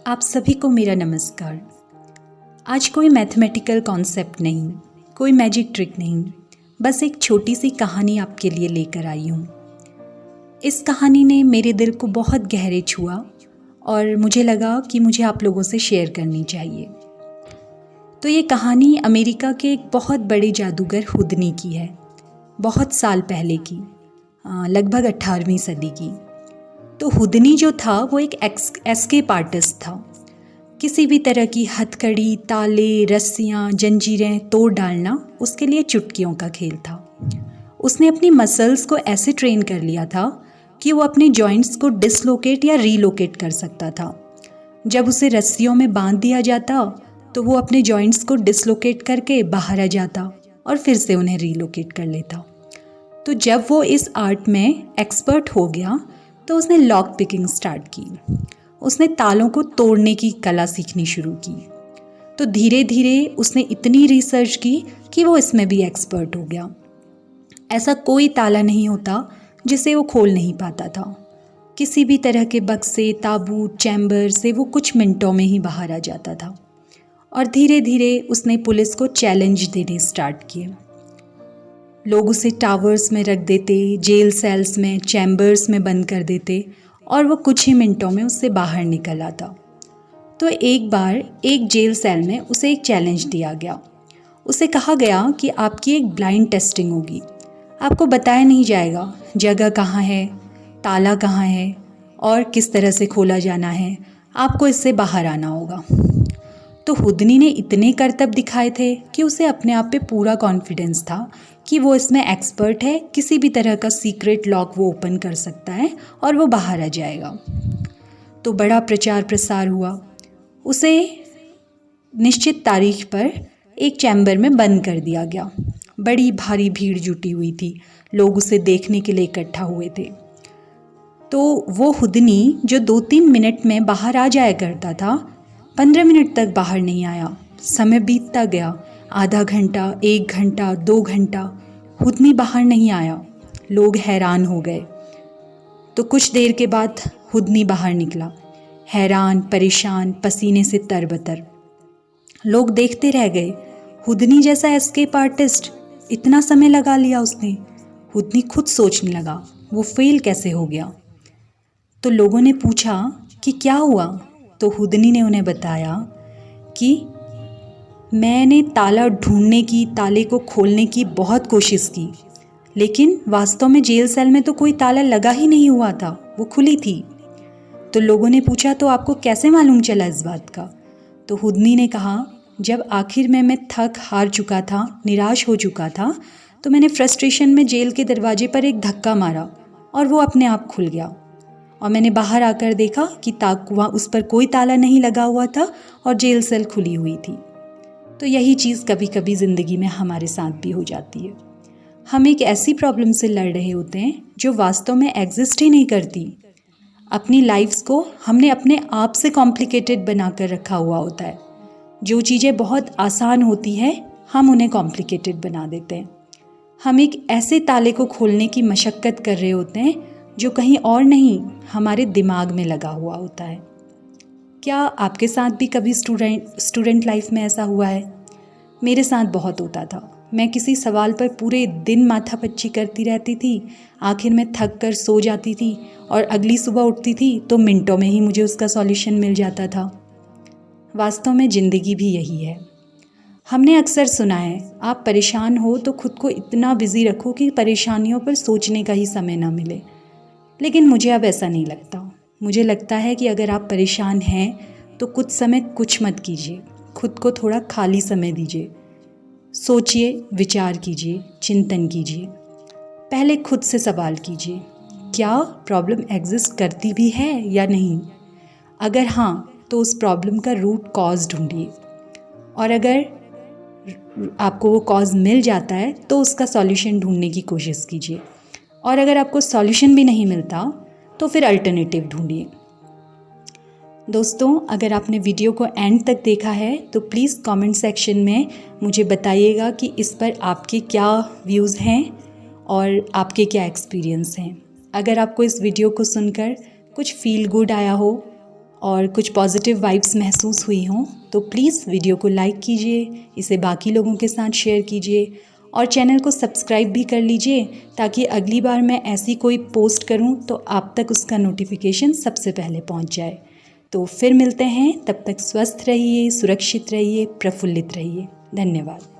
आप सभी को मेरा नमस्कार। आज कोई मैथमेटिकल कॉन्सेप्ट नहीं, कोई मैजिक ट्रिक नहीं, बस एक छोटी सी कहानी आपके लिए लेकर आई हूँ। इस कहानी ने मेरे दिल को बहुत गहरे छुआ और मुझे लगा कि मुझे आप लोगों से शेयर करनी चाहिए। तो ये कहानी अमेरिका के एक बहुत बड़े जादूगर हुदनी की है, बहुत साल पहले की, लगभग 18वीं सदी की। तो हुदनी जो था वो एक एस्केप आर्टिस्ट था। किसी भी तरह की हथकड़ी, ताले, रस्सियाँ, जंजीरें तोड़ डालना उसके लिए चुटकियों का खेल था। उसने अपनी मसल्स को ऐसे ट्रेन कर लिया था कि वो अपने जॉइंट्स को डिसलोकेट या रीलोकेट कर सकता था। जब उसे रस्सियों में बांध दिया जाता तो वो अपने जॉइंट्स को डिसलोकेट करके बाहर आ जाता और फिर से उन्हें रीलोकेट कर लेता। तो जब वो इस आर्ट में एक्सपर्ट हो गया तो उसने लॉक पिकिंग स्टार्ट की। उसने तालों को तोड़ने की कला सीखनी शुरू की। तो धीरे धीरे उसने इतनी रिसर्च की कि वो इसमें भी एक्सपर्ट हो गया। ऐसा कोई ताला नहीं होता जिसे वो खोल नहीं पाता था। किसी भी तरह के बक्से, ताबूत, चैम्बर से वो कुछ मिनटों में ही बाहर आ जाता था। और धीरे धीरे उसने पुलिस को चैलेंज देने स्टार्ट किए। लोग उसे टावर्स में रख देते, जेल सेल्स में, चैम्बर्स में बंद कर देते और वो कुछ ही मिनटों में उससे बाहर निकल आता। तो एक बार एक जेल सेल में उसे एक चैलेंज दिया गया। उसे कहा गया कि आपकी एक ब्लाइंड टेस्टिंग होगी। आपको बताया नहीं जाएगा जगह कहाँ है, ताला कहाँ है और किस तरह से खोला जाना है। आपको इससे बाहर आना होगा। तो हुदनी ने इतने करतब दिखाए थे कि उसे अपने आप पे पूरा कॉन्फिडेंस था कि वो इसमें एक्सपर्ट है। किसी भी तरह का सीक्रेट लॉक वो ओपन कर सकता है और वो बाहर आ जाएगा। तो बड़ा प्रचार प्रसार हुआ। उसे निश्चित तारीख पर एक चैम्बर में बंद कर दिया गया। बड़ी भारी भीड़ जुटी हुई थी, लोग उसे देखने के लिए इकट्ठा हुए थे। तो वो हुदनी जो 2-3 मिनट में बाहर आ जाया करता था, 15 मिनट तक बाहर नहीं आया। समय बीतता गया, आधा घंटा, 1 घंटा, 2 घंटा, हुदनी बाहर नहीं आया। लोग हैरान हो गए। तो कुछ देर के बाद हुदनी बाहर निकला, हैरान, परेशान, पसीने से तरबतर। लोग देखते रह गए। हुदनी जैसा एस्केप आर्टिस्ट, इतना समय लगा लिया उसने। हुदनी खुद सोचने लगा, वो फेल कैसे हो गया। तो लोगों ने पूछा कि क्या हुआ। तो हुदनी ने उन्हें बताया कि मैंने ताला ढूंढने की, ताले को खोलने की बहुत कोशिश की, लेकिन वास्तव में जेल सेल में तो कोई ताला लगा ही नहीं हुआ था, वो खुली थी। तो लोगों ने पूछा तो आपको कैसे मालूम चला इस बात का। तो हुदनी ने कहा, जब आखिर में मैं थक हार चुका था, निराश हो चुका था, तो मैंने फ्रस्ट्रेशन में जेल के दरवाजे पर एक धक्का मारा और वो अपने आप खुल गया। और मैंने बाहर आकर देखा कि वहाँ उस पर कोई ताला नहीं लगा हुआ था और जेल सेल खुली हुई थी। तो यही चीज़ कभी कभी ज़िंदगी में हमारे साथ भी हो जाती है। हम एक ऐसी प्रॉब्लम से लड़ रहे होते हैं जो वास्तव में एग्जिस्ट ही नहीं करती। अपनी लाइफ्स को हमने अपने आप से कॉम्प्लिकेटेड बना कर रखा हुआ होता है। जो चीज़ें बहुत आसान होती हैं हम उन्हें कॉम्प्लिकेटेड बना देते हैं। हम एक ऐसे ताले को खोलने की मशक्क़त कर रहे होते हैं जो कहीं और नहीं, हमारे दिमाग में लगा हुआ होता है। क्या आपके साथ भी कभी स्टूडेंट लाइफ में ऐसा हुआ है? मेरे साथ बहुत होता था। मैं किसी सवाल पर पूरे दिन माथापच्ची करती रहती थी, आखिर में थक कर सो जाती थी और अगली सुबह उठती थी तो मिनटों में ही मुझे उसका सॉल्यूशन मिल जाता था। वास्तव में ज़िंदगी भी यही है। हमने अक्सर सुना है, आप परेशान हो तो खुद को इतना बिजी रखो कि परेशानियों पर सोचने का ही समय ना मिले। लेकिन मुझे अब ऐसा नहीं लगता। मुझे लगता है कि अगर आप परेशान हैं तो कुछ समय कुछ मत कीजिए, खुद को थोड़ा खाली समय दीजिए, सोचिए, विचार कीजिए, चिंतन कीजिए। पहले खुद से सवाल कीजिए, क्या प्रॉब्लम एग्जिस्ट करती भी है या नहीं। अगर हाँ तो उस प्रॉब्लम का रूट कॉज ढूंढिए और अगर आपको वो कॉज मिल जाता है तो उसका सॉल्यूशन ढूंढने की कोशिश कीजिए और अगर आपको सॉल्यूशन भी नहीं मिलता तो फिर अल्टरनेटिव ढूंढिए। दोस्तों, अगर आपने वीडियो को एंड तक देखा है तो प्लीज़ कमेंट सेक्शन में मुझे बताइएगा कि इस पर आपके क्या व्यूज़ हैं और आपके क्या एक्सपीरियंस हैं। अगर आपको इस वीडियो को सुनकर कुछ फील गुड आया हो और कुछ पॉजिटिव वाइब्स महसूस हुई हों तो प्लीज़ वीडियो को लाइक कीजिए, इसे बाकी लोगों के साथ शेयर कीजिए और चैनल को सब्सक्राइब भी कर लीजिए ताकि अगली बार मैं ऐसी कोई पोस्ट करूं तो आप तक उसका नोटिफिकेशन सबसे पहले पहुंच जाए। तो फिर मिलते हैं, तब तक स्वस्थ रहिए, सुरक्षित रहिए, प्रफुल्लित रहिए। धन्यवाद।